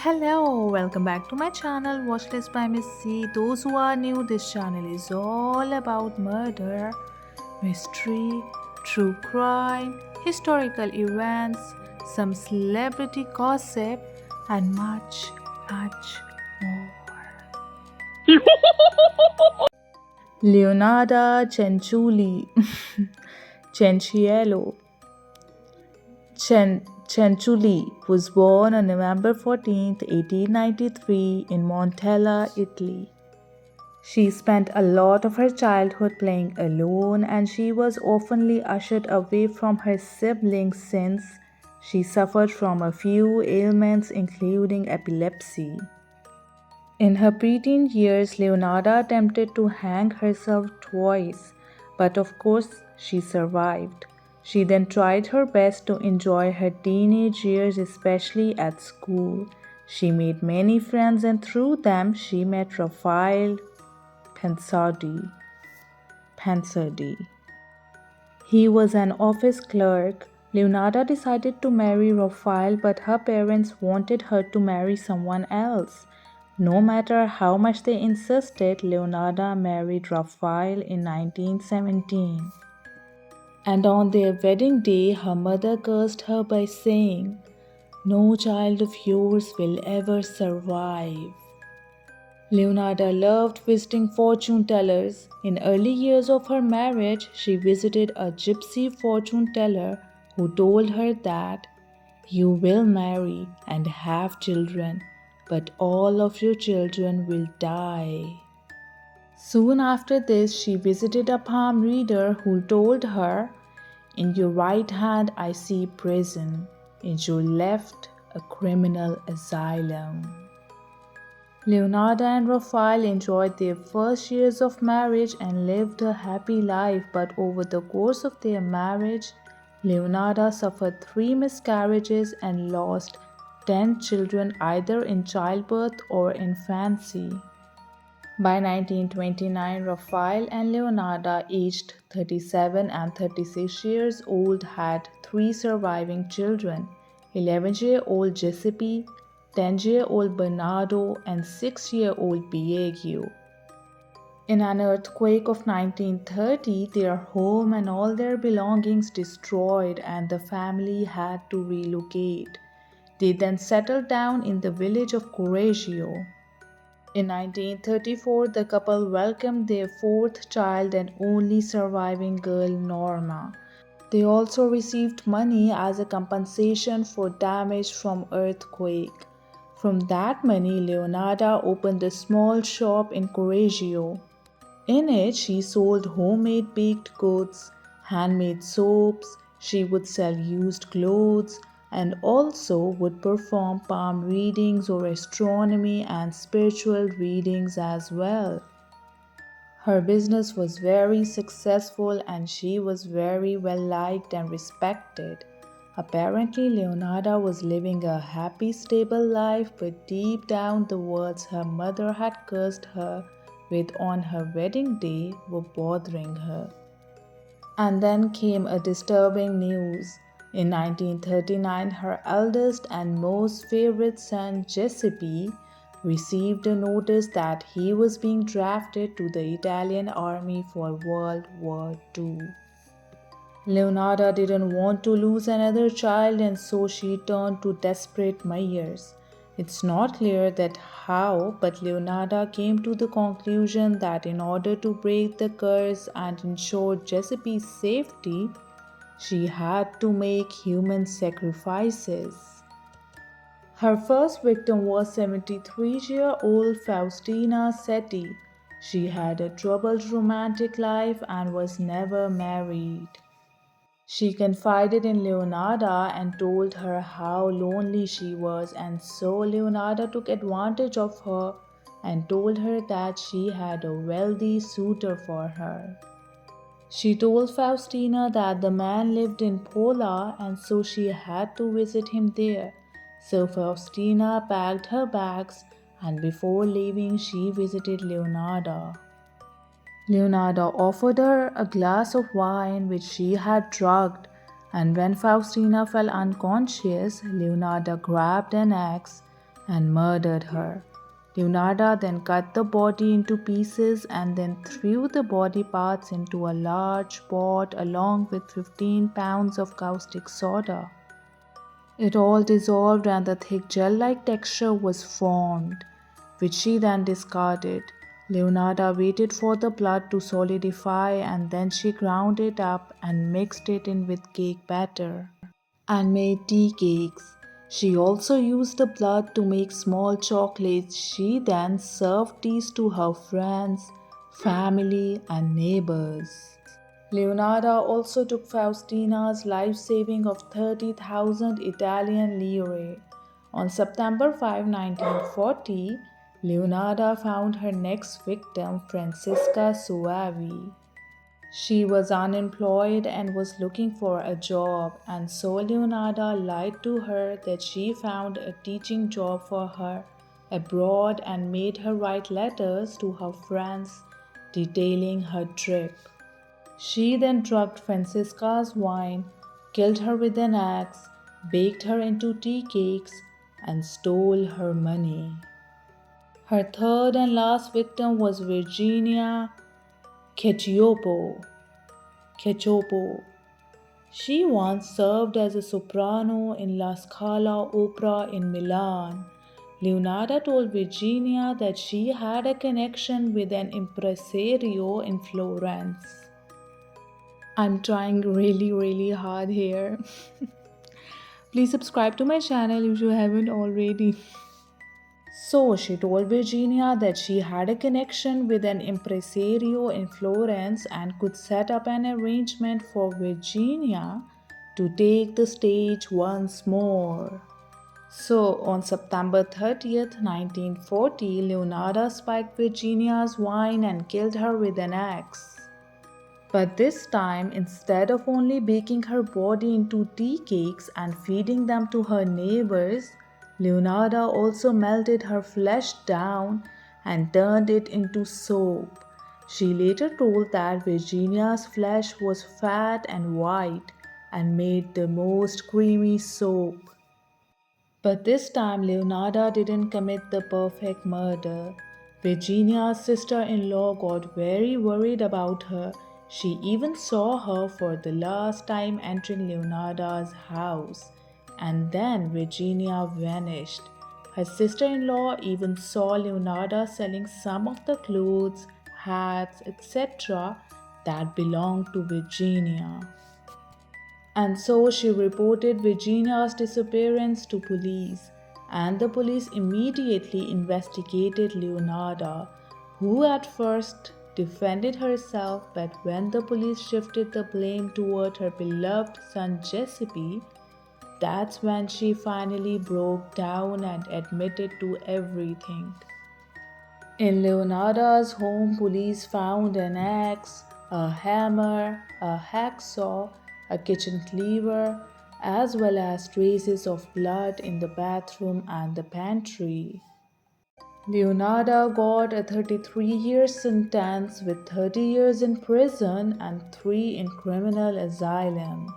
Hello, welcome back to my channel Watchlist by Miss C. Those who are new, this channel is all about murder, mystery, true crime, historical events, some celebrity gossip, and much, much more. Leonarda Cianciulli, Cianciello, Cianciulli was born on November 14, 1893 in Montella, Italy. She spent a lot of her childhood playing alone and she was oftenly ushered away from her siblings since she suffered from a few ailments including epilepsy. In her preteen years, Leonarda attempted to hang herself twice, but of course she survived. She then tried her best to enjoy her teenage years, especially at school. She made many friends and through them she met Raphael Pansardi. Pansardi. He was an office clerk. Leonarda decided to marry Raphael, but her parents wanted her to marry someone else. No matter how much they insisted, Leonarda married Raphael in 1917. And on their wedding day, her mother cursed her by saying, "No child of yours will ever survive." Leonarda loved visiting fortune tellers. In early years of her marriage, she visited a gypsy fortune teller who told her that you will marry and have children, but all of your children will die. Soon after this, she visited a palm reader who told her, "In your right hand I see prison, in your left a criminal asylum." Leonarda and Raphael enjoyed their first years of marriage and lived a happy life, but over the course of their marriage, Leonarda suffered 3 miscarriages and lost 10 children either in childbirth or infancy. By 1929, Raphael and Leonarda, aged 37 and 36 years old, had 3 surviving children: 11-year-old Giuseppe, 10-year-old Bernardo, and 6-year-old Biagio. In an earthquake of 1930, their home and all their belongings destroyed and the family had to relocate. They then settled down in the village of Correggio. In 1934, the couple welcomed their fourth child and only surviving girl, Norma. They also received money as a compensation for damage from earthquake. From that money, Leonarda opened a small shop in Correggio. In it, she sold homemade baked goods, handmade soaps, she would sell used clothes, and also would perform palm readings or astronomy and spiritual readings as well. Her business was very successful and she was very well liked and respected. Apparently, Leonarda was living a happy, stable life, but deep down, the words her mother had cursed her with on her wedding day were bothering her. And then came a disturbing news. In 1939, her eldest and most favorite son, Giuseppe, received a notice that he was being drafted to the Italian army for World War II. Leonarda didn't want to lose another child and so she turned to desperate measures. It's not clear that how, but Leonarda came to the conclusion that in order to break the curse and ensure Giuseppe's safety, she had to make human sacrifices. Her first victim was 73-year-old Faustina Setti. She had a troubled romantic life and was never married. She confided in Leonarda and told her how lonely she was, and so Leonarda took advantage of her and told her that she had a wealthy suitor for her. She told Faustina that the man lived in Pola and so she had to visit him there. So Faustina packed her bags and before leaving she visited Leonarda. Leonarda offered her a glass of wine which she had drugged, and when Faustina fell unconscious, Leonarda grabbed an axe and murdered her. Leonarda then cut the body into pieces and then threw the body parts into a large pot along with 15 pounds of caustic soda. It all dissolved and the thick gel-like texture was formed, which she then discarded. Leonarda waited for the blood to solidify and then she ground it up and mixed it in with cake batter and made tea cakes. She also used the blood to make small chocolates. She then served these to her friends, family, and neighbors. Leonarda also took Faustina's life saving of 30,000 Italian lire. On September 5, 1940, Leonarda found her next victim, Francesca Soavi. She was unemployed and was looking for a job, and so Leonarda lied to her that she found a teaching job for her abroad and made her write letters to her friends detailing her trip. She then drugged Francisca's wine, killed her with an axe, baked her into tea cakes, and stole her money. Her third and last victim was Virginia Cacioppo. She once served as a soprano in La Scala Opera in Milan. Leonarda told Virginia that she had a connection with an impresario in Florence. I'm trying really hard here. Please subscribe to my channel if you haven't already. So she told Virginia that she had a connection with an impresario in Florence and could set up an arrangement for Virginia to take the stage once more. So on September 30th, 1940, Leonarda spiked Virginia's wine and killed her with an axe. But this time, instead of only baking her body into tea cakes and feeding them to her neighbors, Leonarda also melted her flesh down and turned it into soap. She later told that Virginia's flesh was fat and white and made the most creamy soap. But this time, Leonarda didn't commit the perfect murder. Virginia's sister-in-law got very worried about her. She even saw her for the last time entering Leonarda's house. And then Virginia vanished. Her sister-in-law even saw Leonarda selling some of the clothes, hats, etc. that belonged to Virginia. And so she reported Virginia's disappearance to police, and the police immediately investigated Leonarda, who at first defended herself, but when the police shifted the blame toward her beloved son Giuseppe, that's when she finally broke down and admitted to everything. In Leonarda's home, police found an axe, a hammer, a hacksaw, a kitchen cleaver, as well as traces of blood in the bathroom and the pantry. Leonarda got a 33-year sentence with 30 years in prison and 3 in criminal asylum.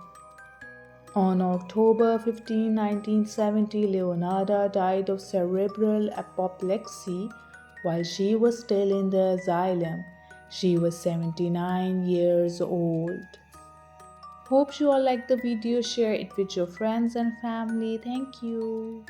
On October 15, 1970, Leonarda died of cerebral apoplexy while she was still in the asylum. She was 79 years old. Hope you all liked the video. Share it with your friends and family. Thank you.